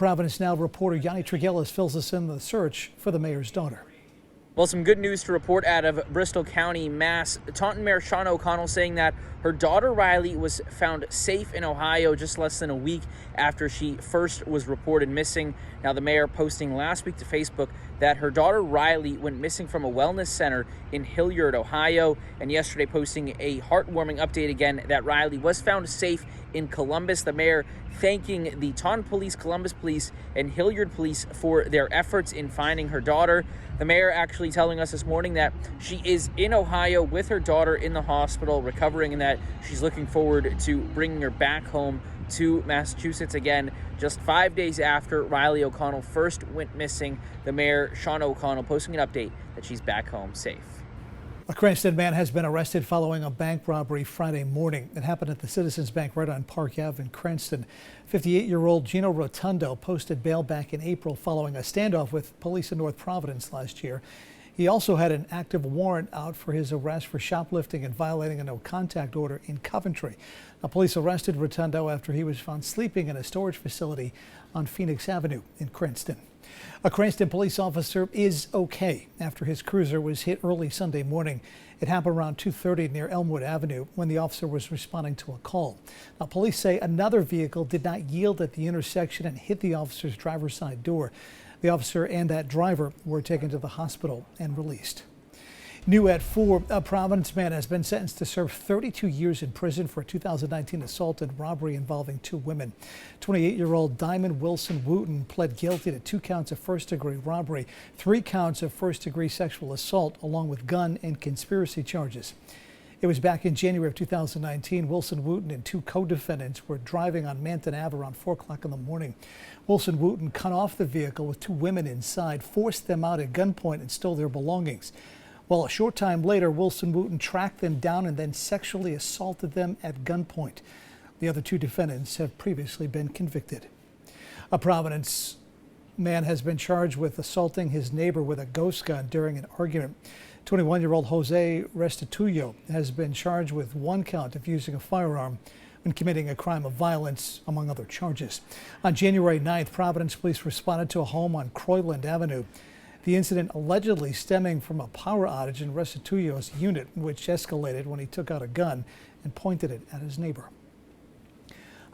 Providence Now reporter Yanni Trigueles fills us in the search for the mayor's daughter. Well, some good news to report out of Bristol County, Mass. Taunton Mayor Shauna O'Connell saying that her daughter Riley was found safe in Ohio just less than a week after she first was reported missing. Now, the mayor posting last week to Facebook that her daughter Riley went missing from a wellness center in Hilliard, Ohio, and yesterday posting a heartwarming update again that Riley was found safe in Columbus. The mayor thanking the Taunton Police, Columbus Police, and Hilliard Police for their efforts in finding her daughter. The mayor actually telling us this morning that she is in Ohio with her daughter in the hospital recovering, and that she's looking forward to bringing her back home to Massachusetts again just 5 days after Riley O'Connell first went missing. The mayor, Shauna O'Connell, posting an update that she's back home safe. A Cranston man has been arrested following a bank robbery Friday morning. It happened at the Citizens Bank right on Park Ave in Cranston. 58-year-old Gino Rotundo posted bail back in April following a standoff with police in North Providence last year. He also had an active warrant out for his arrest for shoplifting and violating a no-contact order in Coventry. Now, police arrested Rotundo after he was found sleeping in a storage facility on Phoenix Avenue in Cranston. A Cranston police officer is okay after his cruiser was hit early Sunday morning. It happened around 2:30 near Elmwood Avenue when the officer was responding to a call. Now, police say another vehicle did not yield at the intersection and hit the officer's driver's side door. The officer and that driver were taken to the hospital and released. New at 4, a Providence man has been sentenced to serve 32 years in prison for a 2019 assault and robbery involving 2 women. 28-year-old Diamond Wilson Wooten pled guilty to 2 counts of first-degree robbery, 3 counts of first-degree sexual assault, along with gun and conspiracy charges. It was back in January of 2019. Wilson Wooten and 2 co-defendants were driving on Manton Ave around 4 o'clock in the morning. Wilson Wooten cut off the vehicle with 2 women inside, forced them out at gunpoint, and stole their belongings. Well, a short time later, Wilson Wooten tracked them down and then sexually assaulted them at gunpoint. The other 2 defendants have previously been convicted. A Providence man has been charged with assaulting his neighbor with a ghost gun during an argument. 21-year-old Jose Restituyo has been charged with 1 count of using a firearm when committing a crime of violence, among other charges. On January 9th, Providence police responded to a home on Croyland Avenue. The incident allegedly stemming from a power outage in Restituyo's unit, which escalated when he took out a gun and pointed it at his neighbor.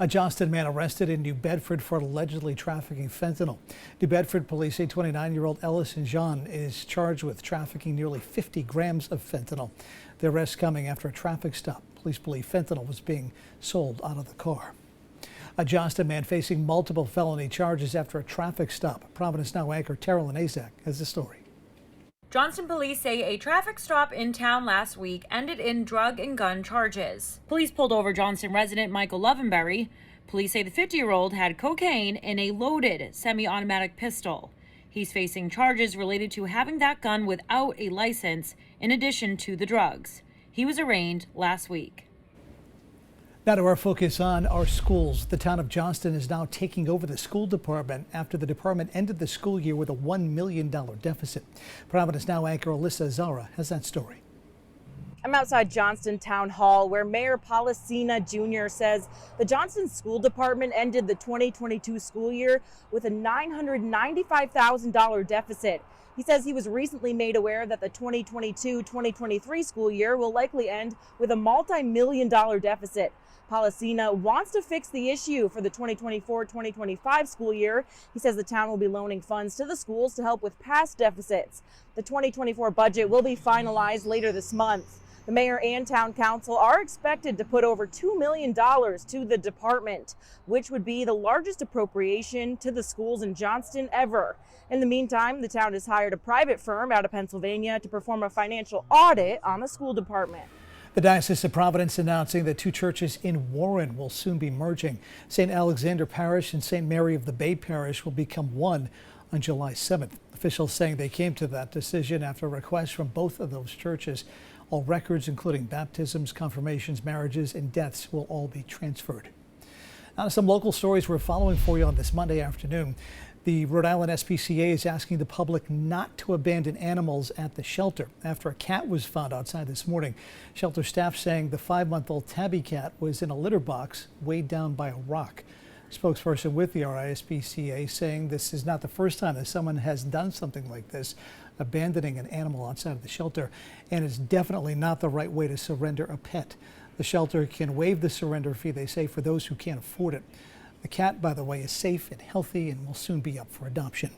A Johnston man arrested in New Bedford for allegedly trafficking fentanyl. New Bedford police say 29-year-old Ellison John is charged with trafficking nearly 50 grams of fentanyl. The arrest coming after a traffic stop. Police believe fentanyl was being sold out of the car. A Johnston man facing multiple felony charges after a traffic stop. Providence Now anchor Terrell Azak has the story. Johnston police say a traffic stop in town last week ended in drug and gun charges. Police pulled over Johnston resident Michael Lovenberry. Police say the 50-year-old had cocaine in a loaded semi-automatic pistol. He's facing charges related to having that gun without a license in addition to the drugs. He was arraigned last week. Now to our focus on our schools. The town of Johnston is now taking over the school department after the department ended the school year with a $1 million deficit. Providence Now anchor Alyssa Zara has that story. I'm outside Johnston Town Hall, where Mayor Policina Jr. says the Johnston School Department ended the 2022 school year with a $995,000 deficit. He says he was recently made aware that the 2022-2023 school year will likely end with a multi-million-dollar deficit. Policina wants to fix the issue for the 2024-2025 school year. He says the town will be loaning funds to the schools to help with past deficits. The 2024 budget will be finalized later this month. The mayor and town council are expected to put over $2 million to the department, which would be the largest appropriation to the schools in Johnston ever. In the meantime, the town has hired a private firm out of Pennsylvania to perform a financial audit on the school department. The Diocese of Providence announcing that 2 churches in Warren will soon be merging. St. Alexander Parish and St. Mary of the Bay Parish will become one on July 7th. Officials saying they came to that decision after requests from both of those churches. All records, including baptisms, confirmations, marriages, and deaths, will all be transferred. Now to some local stories we're following for you on this Monday afternoon. The Rhode Island SPCA is asking the public not to abandon animals at the shelter after a cat was found outside this morning. Shelter staff saying the 5-month-old tabby cat was in a litter box weighed down by a rock. Spokesperson with the RISPCA saying this is not the first time that someone has done something like this, abandoning an animal outside of the shelter, and it's definitely not the right way to surrender a pet. The shelter can waive the surrender fee, they say, for those who can't afford it. The cat, by the way, is safe and healthy and will soon be up for adoption.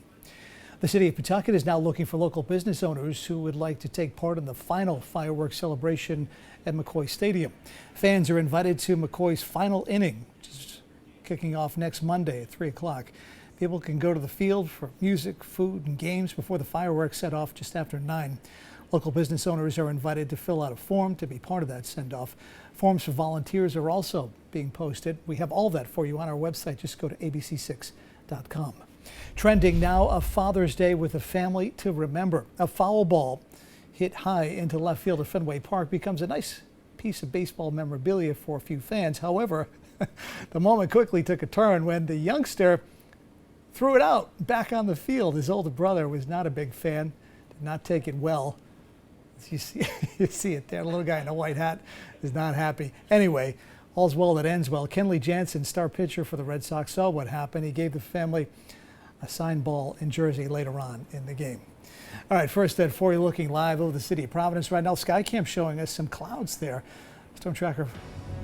The city of Pawtucket is now looking for local business owners who would like to take part in the final fireworks celebration at McCoy Stadium. Fans are invited to McCoy's final inning, which is kicking off next Monday at 3 o'clock. People can go to the field for music, food, and games before the fireworks set off just after 9. Local business owners are invited to fill out a form to be part of that send-off. Forms for volunteers are also being posted. We have all that for you on our website. Just go to abc6.com. Trending now, a Father's Day with a family to remember. A foul ball hit high into left field at Fenway Park becomes a nice piece of baseball memorabilia for a few fans. However, the moment quickly took a turn when the youngster threw it out back on the field. His older brother was not a big fan, did not take it well. You see it there. The little guy in a white hat is not happy. Anyway, all's well that ends well. Kenley Jansen, star pitcher for the Red Sox, saw what happened. He gave the family a signed ball and jersey later on in the game. All right, first at 4, looking live over the city of Providence right now. Skycam showing us some clouds there. Storm Tracker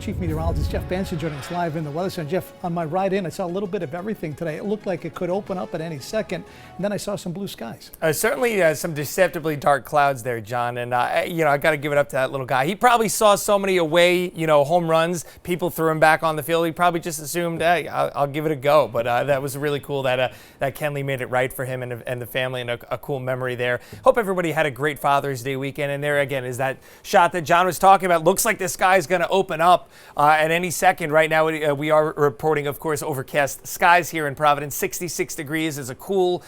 Chief Meteorologist Jeff Benson joining us live in the Weather Center. Jeff, on my ride in, I saw a little bit of everything today. It looked like it could open up at any second, and then I saw some blue skies. Certainly some deceptively dark clouds there, John. And, I got to give it up to that little guy. He probably saw so many away, home runs. People threw him back on the field. He probably just assumed, hey, I'll give it a go. But that was really cool that Kenley made it right for him and the family, and a cool memory there. Hope everybody had a great Father's Day weekend. And there again is that shot that John was talking about. Looks like the sky is going to open up at any second. Right now we are reporting, of course, overcast skies here in Providence. 66 degrees is a cool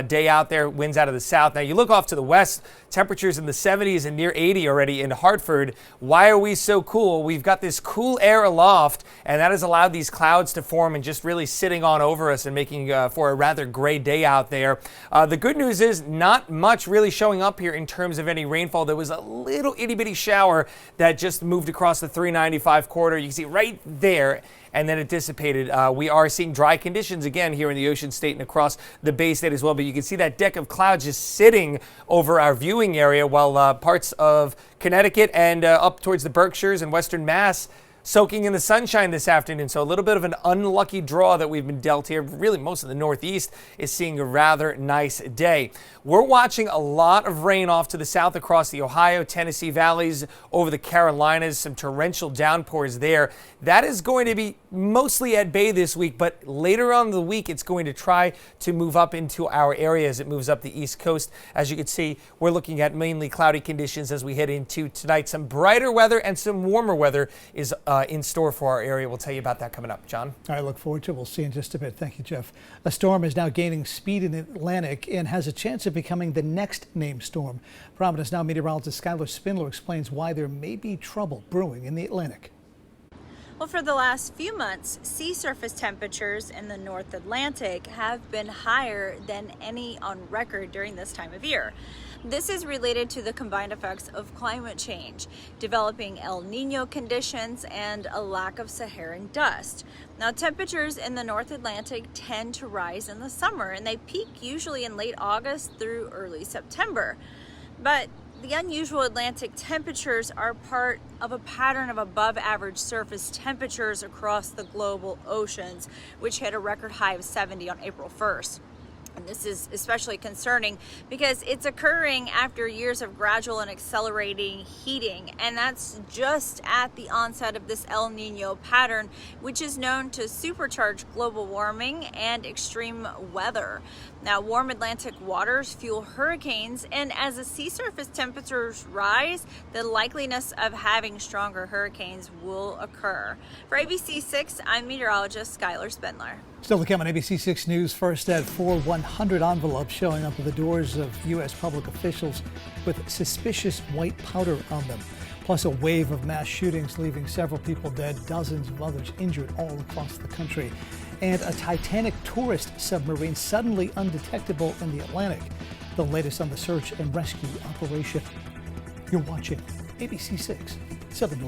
day out there. Winds out of the south. Now you look off to the west, temperatures in the 70s and near 80 already in Hartford. Why are we so cool? We've got this cool air aloft, and that has allowed these clouds to form and just really sitting on over us and making for a rather gray day out there. The good news is not much really showing up here in terms of any rainfall. There was a little itty bitty shower that just moved across the 395 corridor. You can see right there, and then it dissipated. We are seeing dry conditions again here in the Ocean State and across the Bay State as well, but you can see that deck of clouds just sitting over our viewing area, while parts of Connecticut and up towards the Berkshires and Western Mass soaking in the sunshine this afternoon. So a little bit of an unlucky draw that we've been dealt here. Really, most of the Northeast is seeing a rather nice day. We're watching a lot of rain off to the south across the Ohio, Tennessee valleys, over the Carolinas, some torrential downpours there. That is going to be mostly at bay this week, but later on in the week, it's going to try to move up into our area as it moves up the East Coast. As you can see, we're looking at mainly cloudy conditions as we head into tonight. Some brighter weather and some warmer weather is in store for our area. We'll tell you about that coming up. John? I look forward to it. We'll see in just a bit. Thank you, Jeff. A storm is now gaining speed in the Atlantic and has a chance of becoming the next named storm. Providence Now meteorologist Skylar Spindler explains why there may be trouble brewing in the Atlantic. Well, for the last few months, sea surface temperatures in the North Atlantic have been higher than any on record during this time of year. This is related to the combined effects of climate change, developing El Nino conditions, and a lack of Saharan dust. Now, temperatures in the North Atlantic tend to rise in the summer, and they peak usually in late August through early September. But the unusual Atlantic temperatures are part of a pattern of above average surface temperatures across the global oceans, which hit a record high of 70 on April 1st. And this is especially concerning because it's occurring after years of gradual and accelerating heating, and that's just at the onset of this El Nino pattern, which is known to supercharge global warming and extreme weather. Now, warm Atlantic waters fuel hurricanes, and as the sea surface temperatures rise, the likeliness of having stronger hurricanes will occur. For ABC 6, I'm meteorologist Skylar Spindler. Still to come on ABC 6 News. First at 4, 100 envelopes showing up at the doors of U.S. public officials with suspicious white powder on them. Plus a wave of mass shootings leaving several people dead, dozens of others injured all across the country. And a Titanic tourist submarine suddenly undetectable in the Atlantic. The latest on the search and rescue operation. You're watching ABC 6 Southern New